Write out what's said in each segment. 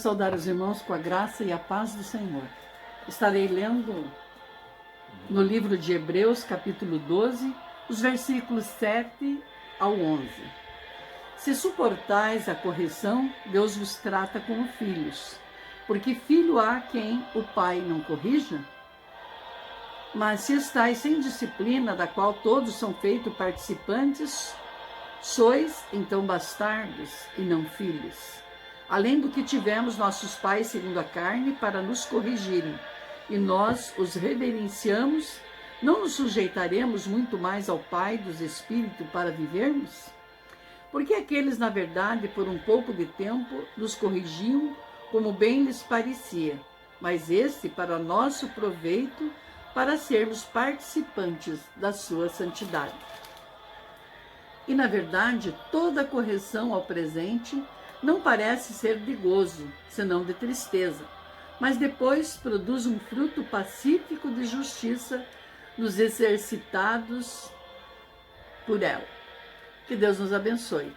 saudar os irmãos com a graça e a paz do Senhor. Estarei lendo no livro de Hebreus, capítulo 12, os versículos 7 ao 11. Se suportais a correção, Deus vos trata como filhos, porque filho há quem o pai não corrija? Mas se estáis sem disciplina, da qual todos são feitos participantes, sois então bastardos e não filhos. Além do que tivemos nossos pais segundo a carne para nos corrigirem, e nós os reverenciamos, não nos sujeitaremos muito mais ao Pai dos Espíritos para vivermos? Porque aqueles, na verdade, por um pouco de tempo, nos corrigiam como bem lhes parecia, mas esse para nosso proveito, para sermos participantes da sua santidade. E, na verdade, toda correção ao presente não parece ser de gozo, senão de tristeza, mas depois produz um fruto pacífico de justiça nos exercitados por ela. Que Deus nos abençoe.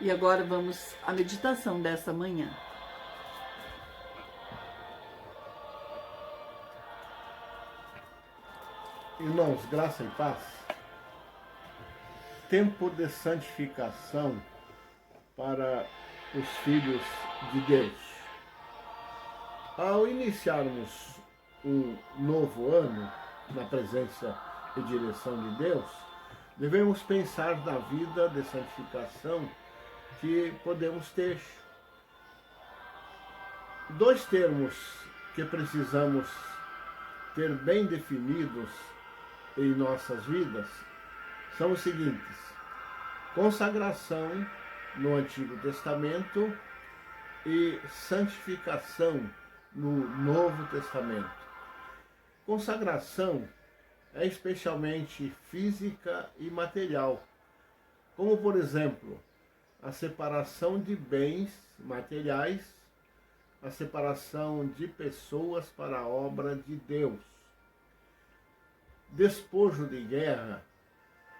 E agora vamos à meditação dessa manhã. Irmãos, graça e paz. Tempo de santificação para os filhos de Deus. Ao iniciarmos um novo ano na presença e direção de Deus, devemos pensar na vida de santificação que podemos ter. Dois termos que precisamos ter bem definidos em nossas vidas são os seguintes: consagração no Antigo Testamento e santificação no Novo Testamento. Consagração é especialmente física e material, como por exemplo, a separação de bens materiais, a separação de pessoas para a obra de Deus. Despojo de guerra,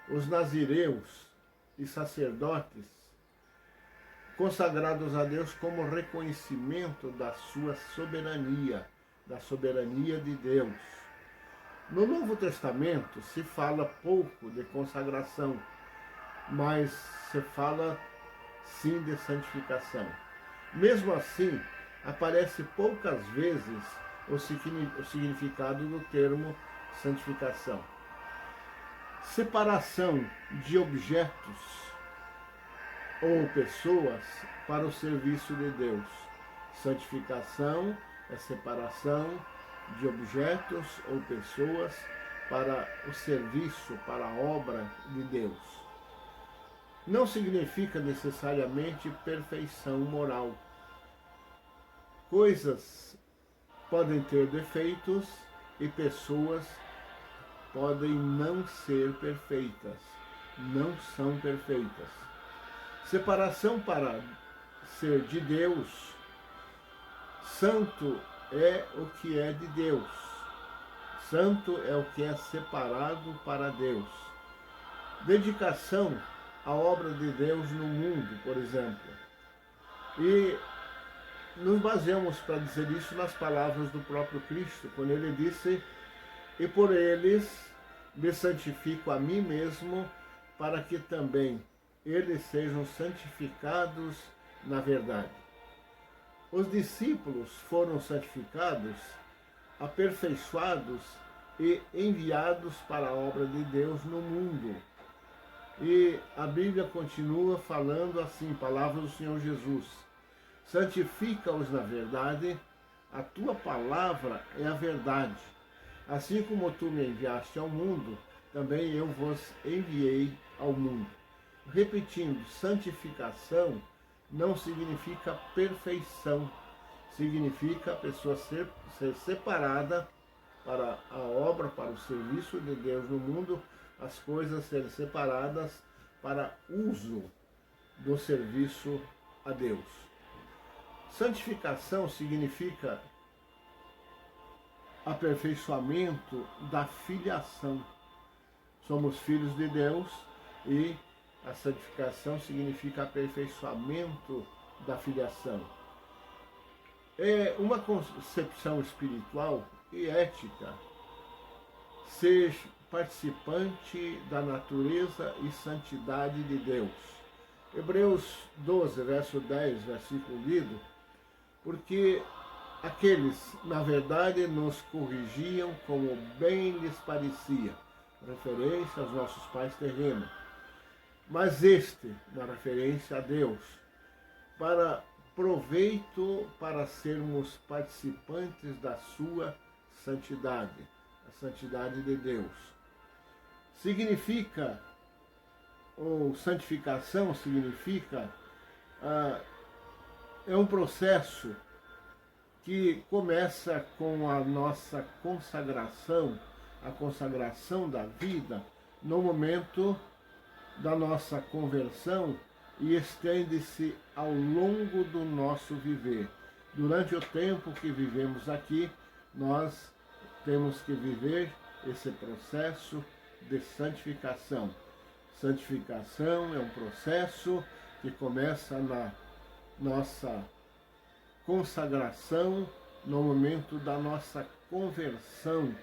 os nazireus e sacerdotes consagrados a Deus como reconhecimento da sua soberania, da soberania de Deus. No Novo Testamento se fala pouco de consagração, mas se fala sim de santificação. Mesmo assim, aparece poucas vezes o significado do termo santificação. Separação de objetos ou pessoas para o serviço de Deus. Santificação é separação de objetos ou pessoas para o serviço, para a obra de Deus. Não significa necessariamente perfeição moral. Coisas podem ter defeitos e pessoas podem não ser perfeitas, não são perfeitas. Separação para ser de Deus. Santo é o que é de Deus. Santo é o que é separado para Deus. Dedicação à obra de Deus no mundo, por exemplo. E nos baseamos para dizer isso nas palavras do próprio Cristo, quando ele disse: e por eles me santifico a mim mesmo, para que também eles sejam santificados na verdade. Os discípulos foram santificados, aperfeiçoados e enviados para a obra de Deus no mundo. E a Bíblia continua falando assim, palavra do Senhor Jesus: santifica-os na verdade, a tua palavra é a verdade. Assim como tu me enviaste ao mundo, também eu vos enviei ao mundo. Repetindo, santificação não significa perfeição, significa a pessoa ser separada para a obra, para o serviço de Deus no mundo, as coisas serem separadas para uso do serviço a Deus. Santificação significa aperfeiçoamento da filiação. Somos filhos de Deus e a santificação significa aperfeiçoamento da filiação. É uma concepção espiritual e ética ser participante da natureza e santidade de Deus. Hebreus 12, verso 10, versículo lido, porque aqueles, na verdade, nos corrigiam como bem lhes parecia, referência aos nossos pais terrenos, mas este, na referência a Deus, para proveito para sermos participantes da sua santidade, a santidade de Deus. Significa, ou santificação significa, é um processo que começa com a nossa consagração, a consagração da vida, no momento da nossa conversão, e estende-se ao longo do nosso viver. Durante o tempo que vivemos aqui, nós temos que viver esse processo de santificação. Santificação é um processo que começa na nossa consagração, no momento da nossa conversão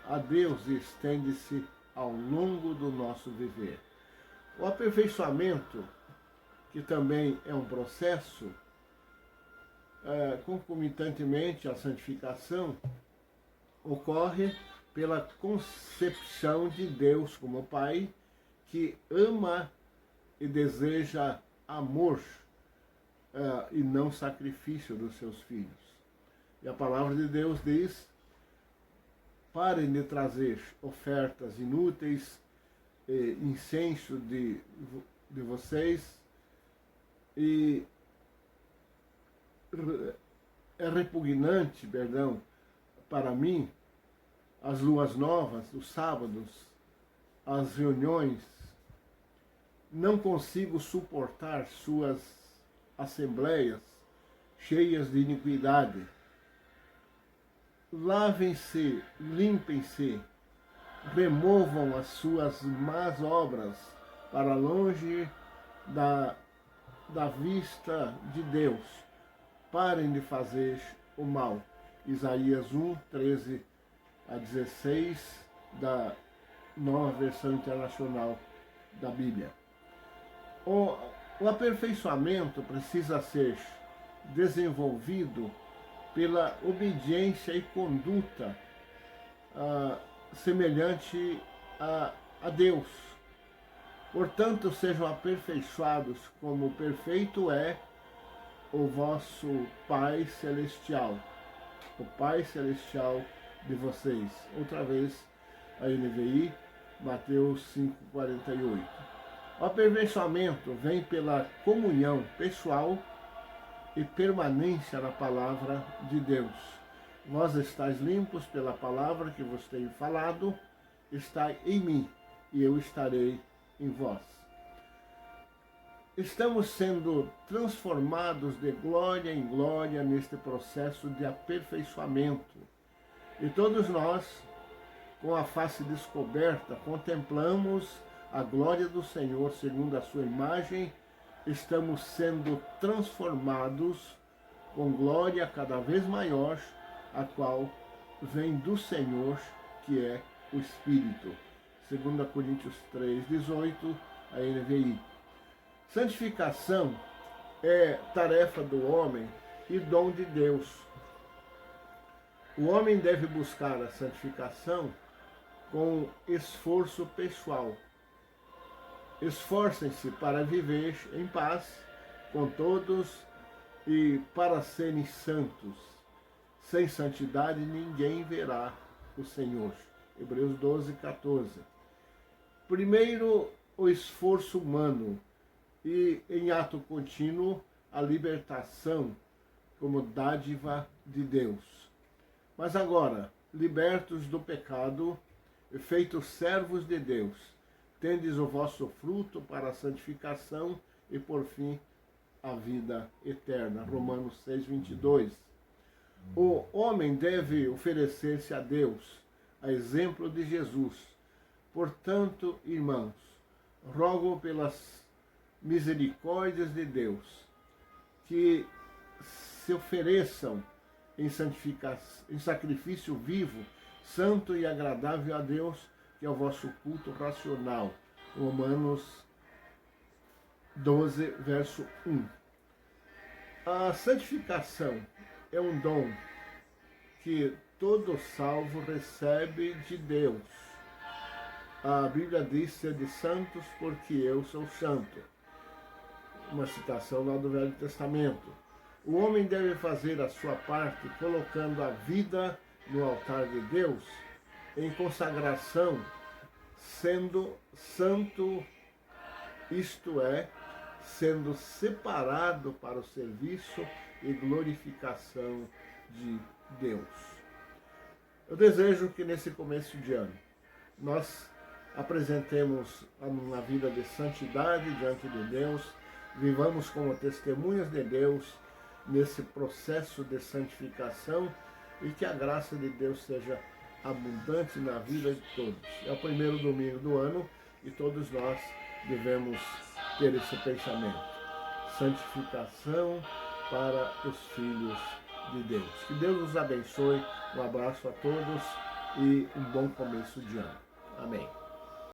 a Deus, e estende-se ao longo do nosso viver. O aperfeiçoamento, que também é um processo, concomitantemente à santificação, ocorre pela concepção de Deus como Pai, que ama e deseja amor e não sacrifício dos seus filhos. E a palavra de Deus diz: parem de trazer ofertas inúteis, incenso de vocês, e é repugnante, para mim, as luas novas, os sábados, as reuniões. Não consigo suportar suas assembleias cheias de iniquidade. Lavem-se, limpem-se, removam as suas más obras para longe da vista de Deus. Parem de fazer o mal. Isaías 1, 13 a 16, da Nova Versão Internacional da Bíblia. O aperfeiçoamento precisa ser desenvolvido pela obediência e conduta semelhante a Deus. Portanto, sejam aperfeiçoados como perfeito é o vosso Pai Celestial, o Pai Celestial de vocês. Outra vez, a NVI, Mateus 5,48. O aperfeiçoamento vem pela comunhão pessoal e permanência na palavra de Deus. Vós estáis limpos pela palavra que vos tenho falado, está em mim e eu estarei em vós. Estamos sendo transformados de glória em glória neste processo de aperfeiçoamento. E todos nós, com a face descoberta, contemplamos a glória do Senhor segundo a sua imagem. Estamos sendo transformados com glória cada vez maior, a qual vem do Senhor, que é o Espírito. 2 Coríntios 3, 18, a NVI. Santificação é tarefa do homem e dom de Deus. O homem deve buscar a santificação com esforço pessoal. Esforcem-se para viver em paz com todos e para serem santos. Sem santidade ninguém verá o Senhor. Hebreus 12, 14. Primeiro, o esforço humano e, em ato contínuo, a libertação como dádiva de Deus. Mas agora, libertos do pecado, feitos servos de Deus, tendes o vosso fruto para a santificação e, por fim, a vida eterna. Romanos 6, 22. O homem deve oferecer-se a Deus, a exemplo de Jesus. Portanto, irmãos, rogo pelas misericórdias de Deus que se ofereçam em sacrifício vivo, santo e agradável a Deus, que é o vosso culto racional. Romanos 12, verso 1. A santificação é um dom que todo salvo recebe de Deus. A Bíblia diz: sede santos porque eu sou santo. Uma citação lá do Velho Testamento. O homem deve fazer a sua parte colocando a vida no altar de Deus, em consagração, sendo santo, isto é, sendo separado para o serviço e glorificação de Deus. Eu desejo que nesse começo de ano nós apresentemos uma vida de santidade diante de Deus, vivamos como testemunhas de Deus nesse processo de santificação e que a graça de Deus seja abundante na vida de todos. É o primeiro domingo do ano e todos nós devemos ter esse pensamento. Santificação para os filhos de Deus. Que Deus nos abençoe. Um abraço a todos e um bom começo de ano. Amém.